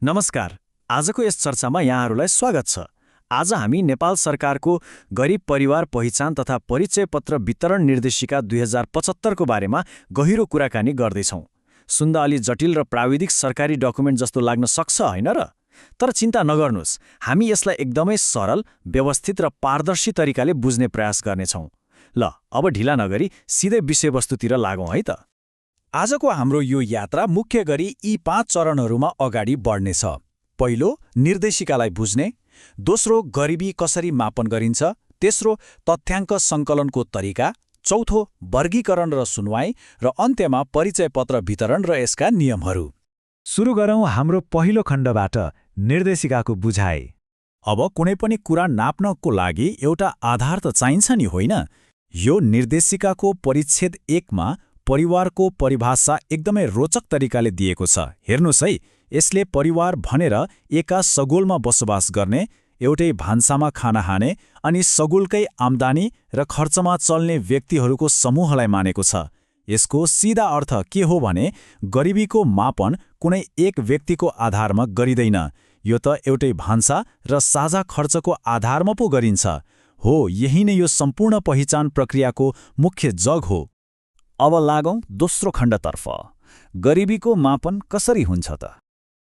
नमस्कार। आजको यस चर्चामा यहाँहरूलाई स्वागत छ। आज हामी नेपाल सरकारको गरिब परिवार पहिचान तथा परिचय पत्र वितरण निर्देशिका 2075 को बारेमा गहिरो कुराकानी गर्दैछौँ। सुन्दा अलि जटिल र प्राविधिक सरकारी डकुमेन्ट जस्तो लाग्न सक्छ, होइन र? तर चिन्ता नगर्नुहोस्, हामी यसलाई एकदमै सरल, व्यवस्थित र पारदर्शी तरिकाले बुझ्ने प्रयास गर्नेछौँ। ल, अब ढिला नगरी सिधै विषयवस्तुतिर लागौँ है त। आजको हाम्रो यो यात्रा मुख्य गरी यी 5 चरणहरूमा अगाडि बढ्नेछ। पहिलो, निर्देशिकालाई बुझ्ने। दोस्रो, गरिबी कसरी मापन गरिन्छ। तेस्रो, तथ्याङ्क सङ्कलनको तरिका। चौथो, वर्गीकरण र सुनवाई। र अन्त्यमा परिचय पत्र वितरण र यसका नियमहरू। सुरु गरौँ हाम्रो पहिलो खण्डबाट, निर्देशिकाको बुझाइ। अब कुनै पनि कुरा नाप्नको लागि एउटा आधार त चाहिन्छ नि, होइन? यो निर्देशिकाको परिच्छेद 1 मा परिवारको परिभाषा एकदमै रोचक तरिकाले दिएको छ। हेर्नुहोस् है, यसले परिवार भनेर एका सगोलमा बसोबास गर्ने, एउटै भान्सामा खाना खाने अनि सगोलकै आम्दानी र खर्चमा चल्ने व्यक्तिहरूको समूहलाई मानेको छ। यसको सिधा अर्थ के हो भने गरिबीको मापन कुनै एक व्यक्तिको आधारमा गरिँदैन। यो त एउटै भान्सा र साझा खर्चको आधारमा पो गरिन्छ। हो, यही नै यो सम्पूर्ण पहिचान प्रक्रियाको मुख्य जग हो। अब लागौँ दोस्रो खण्डतर्फ। गरिबीको मापन कसरी हुन्छ त?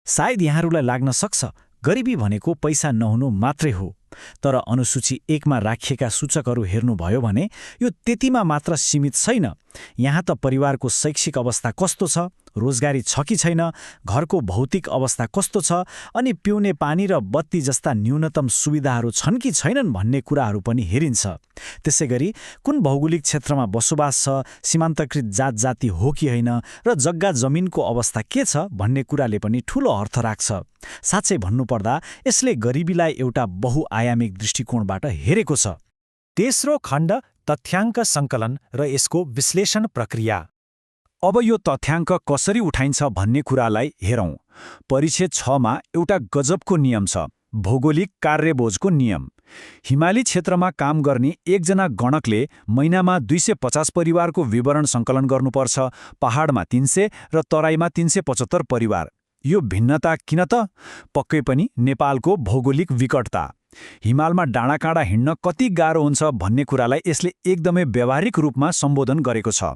सायद यहाँहरूलाई लाग्न सक्छ, गरिबी भनेको पैसा नहुनु मात्रै हो। तर अनुसूची 1 मा राखिएका सूचकहरू हेर्नुभयो भने यो त्यतिमा मात्र सीमित छैन। यहाँ त परिवारको शैक्षिक अवस्था कस्तो छ, रोजगारी छ कि छैन, घरको भौतिक अवस्था कस्तो छ, अनि पिउने पानी र बत्ती जस्ता न्यूनतम सुविधाहरू छन् कि छैनन् भन्ने कुराहरू पनि हेरिन्छ। त्यसैगरी कुन भौगोलिक क्षेत्रमा बसोबास छ, सीमान्तकृत जात जाति हो कि होइन, र जग्गा जमिनको अवस्था के छ भन्ने कुराले पनि ठूलो अर्थ राख्छ। साँच्चै भन्नुपर्दा यसले गरिबीलाई एउटा बहुआयामिक दृष्टिकोणबाट हेरेको छ। तेस्रो खण्ड, तथ्याङ्क सङ्कलन र यसको विश्लेषण प्रक्रिया। अब यो तथ्याङ्क कसरी उठाइन्छ भन्ने कुरालाई हेरौँ। परिच्छेद 6 मा एउटा गजबको नियम छ, भौगोलिक कार्यबोझको नियम। हिमाली क्षेत्रमा काम गर्ने एकजना गणकले महिनामा 250 परिवारको विवरण सङ्कलन गर्नुपर्छ, पहाडमा 300 र तराईमा 375 परिवार। यो भिन्नता किन त? पक्कै पनि नेपालको भौगोलिक विकटता। हिमालमा डाँडाकाँडा हिँड्न कति गाह्रो हुन्छ भन्ने कुरालाई यसले एकदमै व्यावहारिक रूपमा सम्बोधन गरेको छ।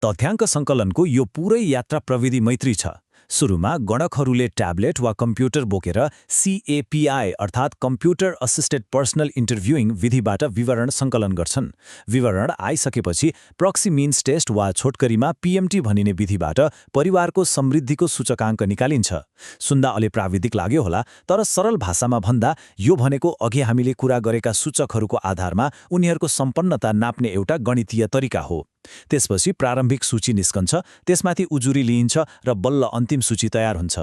तथ्याङ्क सङ्कलनको यो पुरै यात्रा प्रविधि मैत्री छ। सुरुमा गणकहरूले ट्याब्लेट वा कम्प्युटर बोकेर CAPI अर्थात् कम्प्युटर असिस्टेड पर्सनल इन्टरभ्युइङ विधिबाट विवरण सङ्कलन गर्छन्। विवरण आइसकेपछि प्रक्सी मिन्स टेस्ट वा छोटकरीमा PMT भनिने विधिबाट परिवारको समृद्धिको सूचकाङ्क निकालिन्छ। सुन्दा अलि प्राविधिक लाग्यो होला, तर सरल भाषामा भन्दा यो भनेको अघि हामीले कुरा गरेका सूचकहरूको आधारमा उनीहरूको सम्पन्नता नाप्ने एउटा गणितीय तरिका हो। त्यसपछि प्रारम्भिक सूची निस्कन्छ, त्यसमाथि उजुरी लिइन्छ र बल्ल अन्तिम सूची तयार हुन्छ।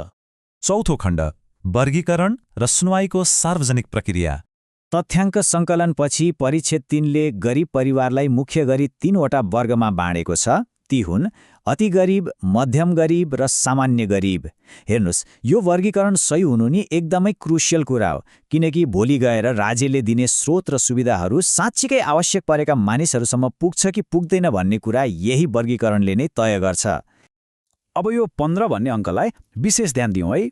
चौथो खण्ड, वर्गीकरण र सुनवाईको सार्वजनिक प्रक्रिया। तथ्याङ्क सङ्कलनपछि परिच्छेद 3 ले गरिब परिवारलाई मुख्य गरी 3 वटा वर्गमा बाँडेको छ। ती हुन् अति गरिब, मध्यम गरिब र सामान्य गरिब। हेर्नुहोस्, यो वर्गीकरण सही हुनु नि एकदमै क्रुसियल कुरा हो, किनकि भोलि गएर राज्यले दिने स्रोत र सुविधाहरू साँच्चीकै आवश्यक परेका मानिसहरूसम्म पुग्छ कि पुग्दैन भन्ने कुरा यही वर्गीकरणले नै तय गर्छ। अब यो 15 भन्ने अङ्कलाई विशेष ध्यान दिउँ है।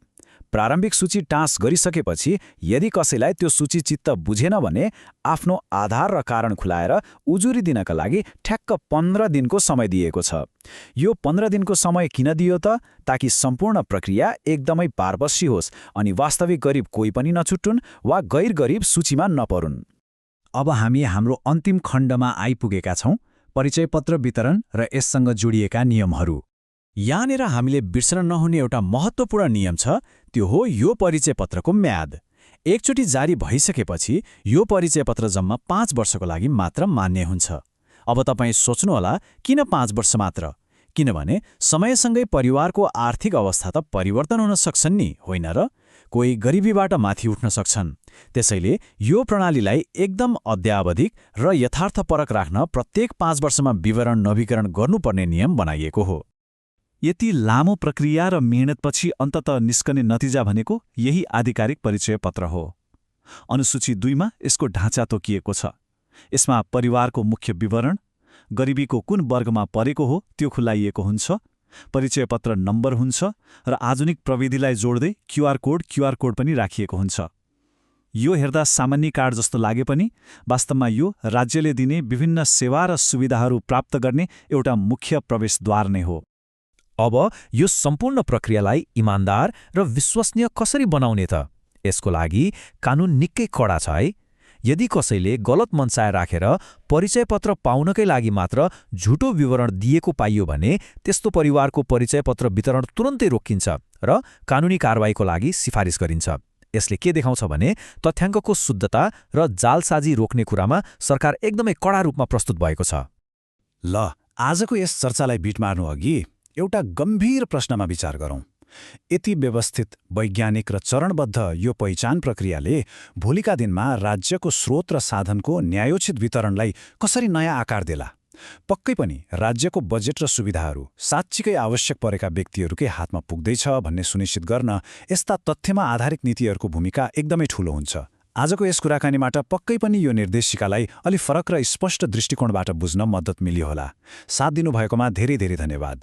प्रारम्भिक सूची टाँस गरिसकेपछि यदि कसैलाई त्यो सूची चित्त बुझेन भने आफ्नो आधार र कारण खुलाएर उजुरी दिनका लागि ठ्याक्क 15 दिनको समय दिएको छ। यो 15 दिनको समय किन दियो त? ताकि सम्पूर्ण प्रक्रिया एकदमै पारदर्शी होस् अनि वास्तविक गरिब कोही पनि नछुट्टुन् वा गैर गरिब सूचीमा नपरुन्। अब हामी हाम्रो अन्तिम खण्डमा आइपुगेका छौँ, परिचय पत्र वितरण र यससँग जोडिएका नियमहरू। यहाँनिर हामीले बिर्सन नहुने एउटा महत्त्वपूर्ण नियम छ, त्यो हो यो परिचय पत्रको म्याद। एकचोटि जारी भइसकेपछि यो परिचय पत्र जम्मा 5 वर्षको लागि मात्र मान्य हुन्छ। अब तपाईँ सोच्नुहोला, किन 5 वर्ष मात्र? किनभने समयसँगै परिवारको आर्थिक अवस्था त परिवर्तन हुन सक्छन् नि, होइन र? कोही गरिबीबाट माथि उठ्न सक्छन्। त्यसैले यो प्रणालीलाई एकदम अद्यावधिक र यथार्थपरक राख्न प्रत्येक 5 वर्षमा विवरण नवीकरण गर्नुपर्ने नियम बनाइएको हो। यति लामो प्रक्रिया र मेहनतपछि अन्ततः निस्कने नतिजा भनेको यही आधिकारिक परिचय पत्र हो। अनुसूची 2 मा यसको ढाँचा तोकिएको छ। यसमा परिवारको मुख्य विवरण, गरिबीको कुन वर्गमा परेको हो त्यो खुलाइएको हुन्छ, परिचय पत्र नम्बर हुन्छ र आधुनिक प्रविधिलाई जोड्दै क्युआर कोड पनि राखिएको हुन्छ। यो हेर्दा सामान्य कार्ड जस्तो लागे पनि वास्तवमा यो राज्यले दिने विभिन्न सेवा र सुविधाहरू प्राप्त गर्ने एउटा मुख्य प्रवेशद्वार नै हो। अब यो सम्पूर्ण प्रक्रियालाई इमान्दार र विश्वसनीय कसरी बनाउने त? यसको लागि कानून निकै कडा छ है। यदि कसैले गलत मनसाय राखेर परिचय पत्र पाउनकै लागि मात्र झुटो विवरण दिएको पाइयो भने त्यस्तो परिवारको परिचय पत्र वितरण तुरन्तै रोकिन्छ र कानूनी कारबाहीको लागि सिफारिस गरिन्छ। यसले के देखाउँछ भने तथ्याङ्कको शुद्धता र जालसाजी रोक्ने कुरामा सरकार एकदमै कडा रूपमा प्रस्तुत भएको छ। ल, आजको यस चर्चालाई बिट मार्नु अघि एउटा गम्भीर प्रश्नमा विचार गरौँ। यति व्यवस्थित, वैज्ञानिक र चरणबद्ध यो पहिचान प्रक्रियाले भोलिका दिनमा राज्यको स्रोत र साधनको न्यायोचित वितरणलाई कसरी नयाँ आकार देला? पक्कै पनि राज्यको बजेट र सुविधाहरू साँच्चीकै आवश्यक परेका व्यक्तिहरूकै हातमा पुग्दैछ भन्ने सुनिश्चित गर्न यस्ता तथ्यमा आधारित नीतिहरूको भूमिका एकदमै ठूलो हुन्छ। आजको यस कुराकानीबाट पक्कै पनि यो निर्देशिकालाई अलि फरक र स्पष्ट दृष्टिकोणबाट बुझ्न मद्दत मिल्यो होला। साथ दिनुभएकोमा धेरै धेरै धन्यवाद।